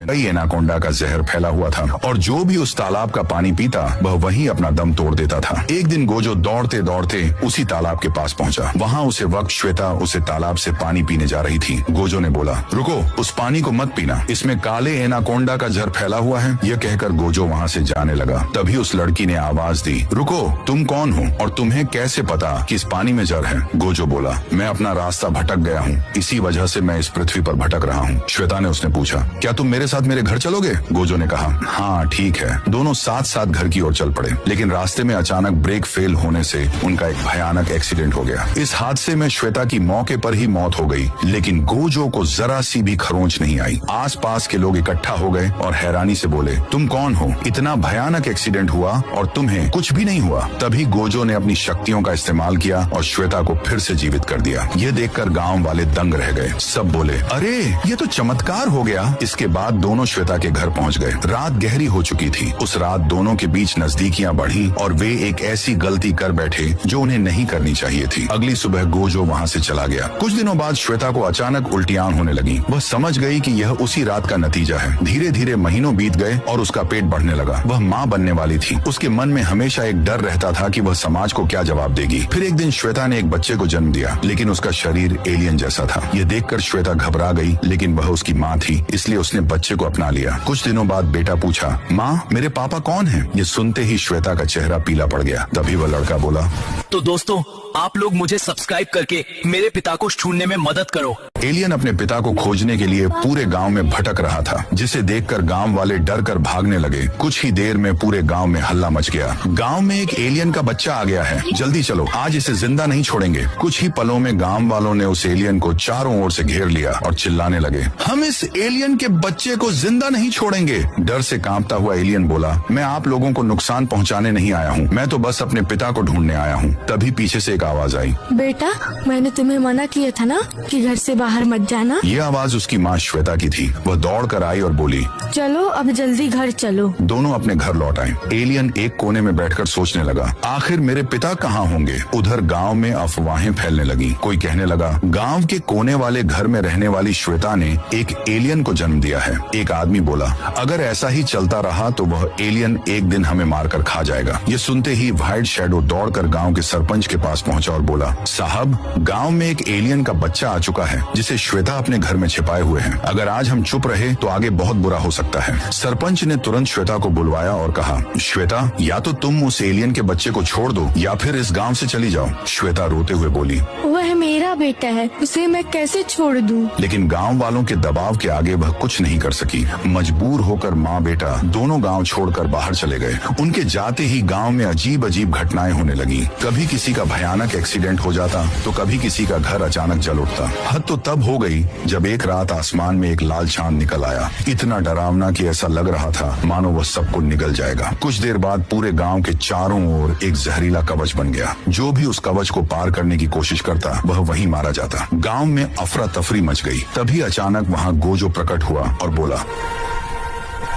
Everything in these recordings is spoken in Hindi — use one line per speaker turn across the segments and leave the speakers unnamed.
कई एनाकोंडा का जहर फैला हुआ था और जो भी उस तालाब का पानी पीता वह वहीं अपना दम तोड़ देता था। एक दिन गोजो दौड़ते दौड़ते उसी तालाब के पास पहुंचा। वहां उसे वक्त श्वेता उसे तालाब से पानी पीने जा रही थी। गोजो ने बोला, रुको, उस पानी को मत पीना, इसमें काले एनाकोंडा का जहर फैला हुआ है। यह कहकर गोजो वहां से जाने लगा। तभी उस लड़की ने आवाज दी, रुको, तुम कौन हो और तुम्हें कैसे पता कि इस पानी में जहर है? गोजो बोला, मैं अपना रास्ता भटक गया हूँ, इसी वजह से मैं इस पृथ्वी पर भटक रहा हूँ। श्वेता ने उसने पूछा, क्या तुम मेरे साथ मेरे घर चलोगे? गोजो ने कहा, हाँ ठीक है। दोनों साथ साथ घर की ओर चल पड़े, लेकिन रास्ते में अचानक ब्रेक फेल होने से उनका एक भयानक एक्सीडेंट हो गया। इस हादसे में श्वेता की मौके पर ही मौत हो गई, लेकिन गोजो को जरा सी भी खरोंच नहीं आई। आसपास के लोग इकट्ठा हो गए और हैरानी से बोले, तुम कौन हो? इतना भयानक एक्सीडेंट हुआ और तुम्हें कुछ भी नहीं हुआ। तभी गोजो ने अपनी शक्तियों का इस्तेमाल किया और श्वेता को फिर से जीवित कर दिया। ये देखकर गाँव वाले दंग रह गए। सब बोले, अरे ये तो चमत्कार हो गया। इसके बाद दोनों श्वेता के घर पहुंच गए। रात गहरी हो चुकी थी। उस रात दोनों के बीच नजदीकियां बढ़ी और वे एक ऐसी गलती कर बैठे जो उन्हें नहीं करनी चाहिए थी। अगली सुबह गोजो वहां से चला गया। कुछ दिनों बाद श्वेता को अचानक उल्टियां होने लगी। वह समझ गई कि यह उसी रात का नतीजा है। धीरे धीरे महीनों बीत गए और उसका पेट बढ़ने लगा। वह माँ बनने वाली थी। उसके मन में हमेशा एक डर रहता था कि वह समाज को क्या जवाब देगी। फिर एक दिन श्वेता ने एक बच्चे को जन्म दिया, लेकिन उसका शरीर एलियन जैसा था। यह देखकर श्वेता घबरा गई, लेकिन वह उसकी माँ थी, इसलिए उसने बच्चे को अपना लिया। कुछ दिनों बाद बेटा पूछा, माँ मेरे पापा कौन हैं? ये सुनते ही श्वेता का चेहरा पीला पड़ गया। तभी वह लड़का बोला,
तो दोस्तों आप लोग मुझे सब्सक्राइब करके मेरे पिता को ढूंढने में मदद करो।
एलियन अपने पिता को खोजने के लिए पूरे गांव में भटक रहा था, जिसे देखकर गांव वाले डर कर भागने लगे। कुछ ही देर में पूरे गांव में हल्ला मच गया। गांव में एक एलियन का बच्चा आ गया है, जल्दी चलो, आज इसे जिंदा नहीं छोड़ेंगे। कुछ ही पलों में गांव वालों ने उस एलियन को चारों ओर से घेर लिया और चिल्लाने लगे, हम इस एलियन के बच्चे को जिंदा नहीं छोड़ेंगे। डर से कांपता हुआ एलियन बोला, मैं आप लोगों को नुकसान पहुँचाने नहीं आया हूँ, मैं तो बस अपने पिता को ढूंढने आया हूँ। तभी पीछे से एक आवाज आई,
बेटा मैंने तुम्हें मना किया था ना कि घर से बाहर मत जाना।
ये आवाज उसकी माँ श्वेता की थी। वह दौड़ कर आई और बोली,
चलो अब जल्दी घर चलो।
दोनों अपने घर लौट आए। एलियन एक कोने में बैठकर सोचने लगा, आखिर मेरे पिता कहाँ होंगे? उधर गांव में अफवाहें फैलने लगी। कोई कहने लगा, गांव के कोने वाले घर में रहने वाली श्वेता ने एक एलियन को जन्म दिया है। एक आदमी बोला, अगर ऐसा ही चलता रहा तो वह एलियन एक दिन हमें मारकर खा जाएगा। ये सुनते ही व्हाइट शैडो दौड़कर गांव के सरपंच के पास पहुंचा और बोला, साहब गांव में एक एलियन का बच्चा आ चुका है, जिसे श्वेता अपने घर में छिपाए हुए है। अगर आज हम चुप रहे तो आगे बहुत बुरा हो सकता है। सरपंच ने तुरंत श्वेता को बुलवाया और कहा, श्वेता या तो तुम उस एलियन के बच्चे को छोड़ दो या फिर इस गांव से चली जाओ। श्वेता रोते हुए बोली,
वह मेरा बेटा है, उसे मैं कैसे छोड़ दूं?
लेकिन गांव वालों के दबाव के आगे वह कुछ नहीं कर सकी। मजबूर होकर माँ बेटा दोनों गांव छोड़कर बाहर चले गए। उनके जाते ही गांव में अजीब अजीब घटनाएं होने लगी। कभी किसी का भयानक एक्सीडेंट हो जाता तो कभी किसी का घर अचानक जल उठता। हद तो तब हो गई जब एक रात आसमान में एक लाल चांद निकल आया। इतना डरावना कि ऐसा लग रहा था मानो वह सबको निगल जाएगा। कुछ देर बाद पूरे गांव के चारों ओर एक जहरीला कवच बन गया। जो भी उस कवच को पार करने की कोशिश करता वह वहीं मारा जाता। गांव में अफरा तफरी मच गई। तभी अचानक वहां गोजो प्रकट हुआ और बोला,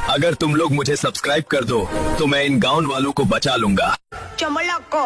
अगर तुम लोग मुझे सब्सक्राइब कर दो तो मैं इन गांव वालों को बचा लूंगा।
Chomoloco.